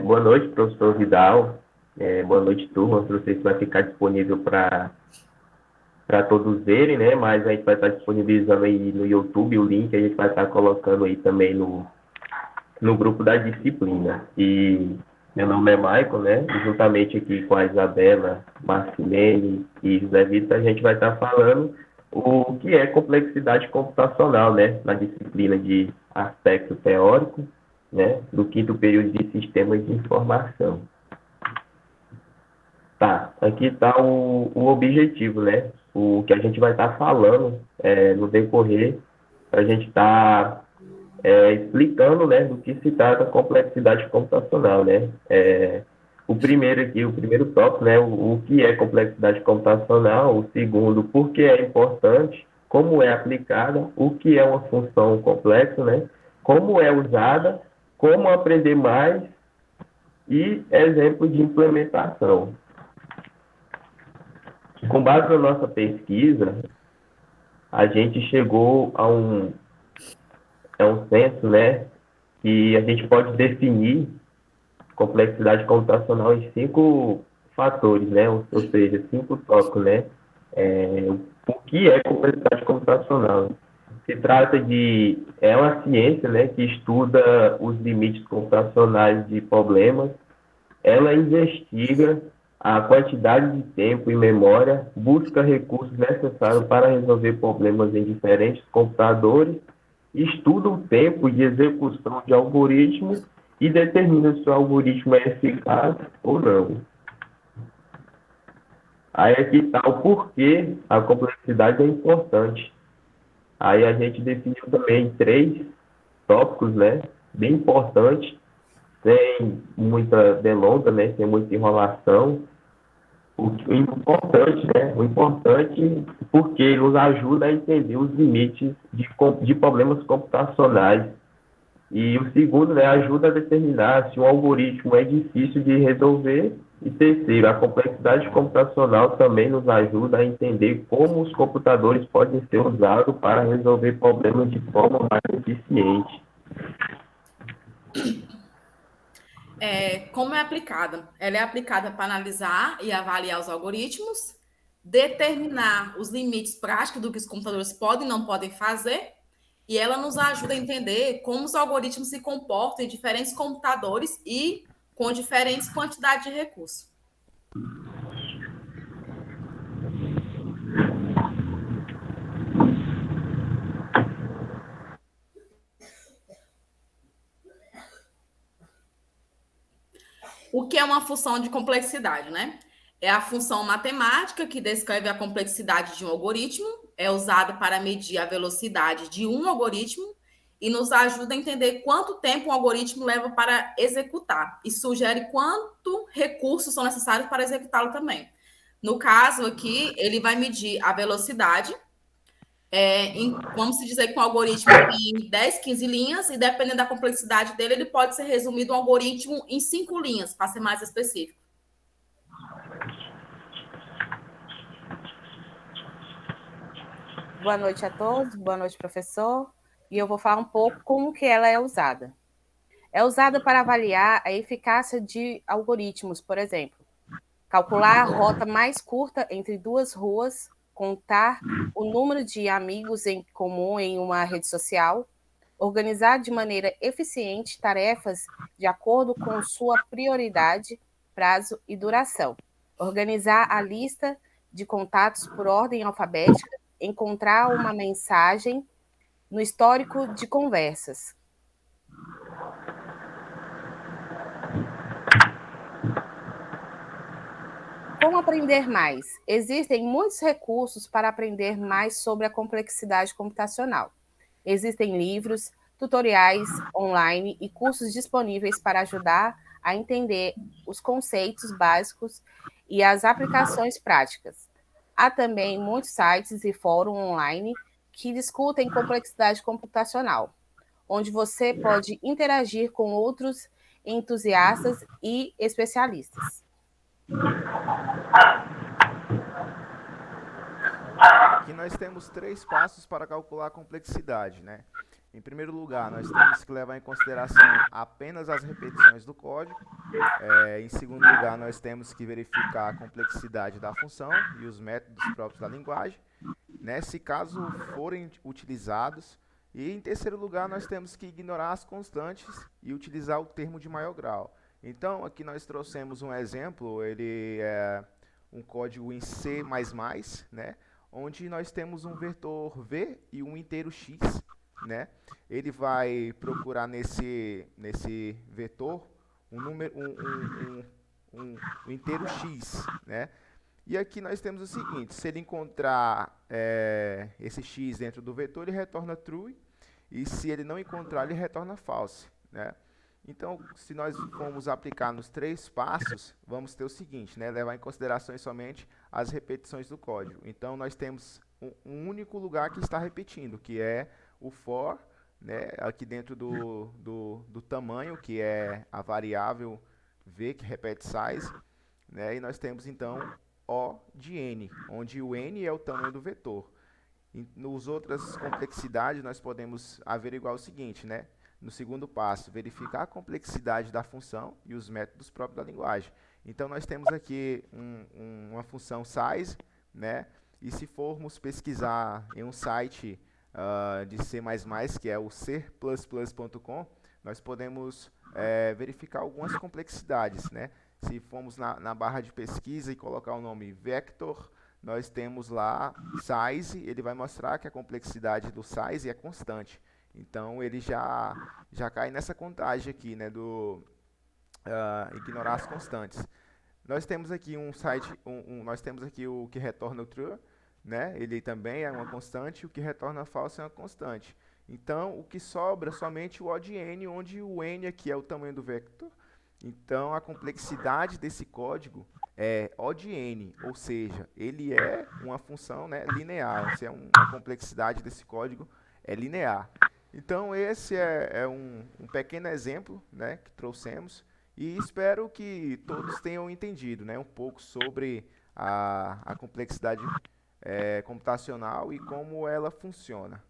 Boa noite, professor Vidal. Boa noite, turma. Não sei se vai ficar disponível para todos verem, né? Mas a gente vai estar disponibilizando aí no YouTube o link, a gente vai estar colocando aí também no grupo da disciplina. E meu nome é Maicon, né? E juntamente aqui com a Isabela, Marcilene e José Vitor, a gente vai estar falando o que é complexidade computacional, né? Na disciplina de aspecto teórico, né? Do quinto período de sistemas de informação. Tá, aqui está o objetivo, né? O que a gente vai estar falando no decorrer, a gente está explicando, né, do que se trata a complexidade computacional, né? O primeiro aqui, o primeiro tópico, né, o que é complexidade computacional, o segundo, por que é importante, como é aplicada, o que é uma função complexa, né? Como é usada, como aprender mais e exemplo de implementação. Com base na nossa pesquisa, a gente chegou a um senso, né, que a gente pode definir complexidade computacional em 5 fatores, né, ou seja, 5 tópicos, né. O que é complexidade computacional? Se trata é uma ciência, né, que estuda os limites computacionais de problemas. Ela investiga a quantidade de tempo e memória, busca recursos necessários para resolver problemas em diferentes computadores, estuda o tempo de execução de algoritmos e determina se o algoritmo é eficaz ou não. Aí aqui está o porquê a complexidade é importante. Aí a gente definiu também 3 tópicos, né, bem importantes, sem muita delonga, né, sem muita enrolação. O importante, né? O importante porque nos ajuda a entender os limites de problemas computacionais. E o segundo, né, ajuda a determinar se um algoritmo é difícil de resolver. E terceiro, a complexidade computacional também nos ajuda a entender como os computadores podem ser usados para resolver problemas de forma mais eficiente. Como é aplicada? Ela é aplicada para analisar e avaliar os algoritmos, determinar os limites práticos do que os computadores podem e não podem fazer, e ela nos ajuda a entender como os algoritmos se comportam em diferentes computadores e com diferentes quantidades de recursos. O que é uma função de complexidade, né? É a função matemática que descreve a complexidade de um algoritmo, é usada para medir a velocidade de um algoritmo e nos ajuda a entender quanto tempo um algoritmo leva para executar e sugere quanto recursos são necessários para executá-lo também. No caso aqui, ele vai medir a velocidade, vamos dizer que um algoritmo tem 10, 15 linhas, e dependendo da complexidade dele, ele pode ser resumido um algoritmo em 5 linhas, para ser mais específico. Boa noite a todos, boa noite, professor. E eu vou falar um pouco como que ela é usada. É usada para avaliar a eficácia de algoritmos, por exemplo, calcular a rota mais curta entre 2 ruas, contar o número de amigos em comum em uma rede social, organizar de maneira eficiente tarefas de acordo com sua prioridade, prazo e duração, organizar a lista de contatos por ordem alfabética, encontrar uma mensagem no histórico de conversas. Como aprender mais? Existem muitos recursos para aprender mais sobre a complexidade computacional. Existem livros, tutoriais online e cursos disponíveis para ajudar a entender os conceitos básicos e as aplicações práticas. Há também muitos sites e fóruns online que discutem complexidade computacional, onde você pode interagir com outros entusiastas e especialistas. Aqui nós temos 3 passos para calcular a complexidade, né? Em primeiro lugar, nós temos que levar em consideração apenas as repetições do código. Em segundo lugar, nós temos que verificar a complexidade da função e os métodos próprios da linguagem, né, se caso forem utilizados. E em terceiro lugar, nós temos que ignorar as constantes e utilizar o termo de maior grau. Então, aqui nós trouxemos um exemplo, ele é um código em C++, né, onde nós temos um vetor V e um inteiro X, né? Ele vai procurar nesse vetor um número, um inteiro X, né? E aqui nós temos o seguinte, se ele encontrar esse X dentro do vetor, ele retorna true, e se ele não encontrar, ele retorna false, né? Então, se nós formos aplicar nos 3 passos, vamos ter o seguinte, né? Levar em consideração somente as repetições do código. Então, nós temos um único lugar que está repetindo, que é o for, né? Aqui dentro do tamanho, que é a variável v, que repete size, né? E nós temos, então, O de n, onde o n é o tamanho do vetor. Nos outras complexidades, nós podemos averiguar o seguinte, né? No segundo passo, verificar a complexidade da função e os métodos próprios da linguagem. Então, nós temos aqui uma função size, né? E se formos pesquisar em um site de C++, que é o c++.com, nós podemos verificar algumas complexidades, né? Se formos na barra de pesquisa e colocar o nome vector, nós temos lá size, ele vai mostrar que a complexidade do size é constante. Então, ele já cai nessa contagem aqui, né, do ignorar as constantes. Nós temos aqui nós temos aqui o que retorna o true, né? Ele também é uma constante, o que retorna false é uma constante. Então, o que sobra é somente o O de n, onde o n aqui é o tamanho do vector. Então, a complexidade desse código é O de n, ou seja, ele é uma função, né, linear. Essa é a complexidade desse código é linear. Então, esse é um pequeno exemplo, né, que trouxemos, e espero que todos tenham entendido, né, um pouco sobre a complexidade computacional e como ela funciona.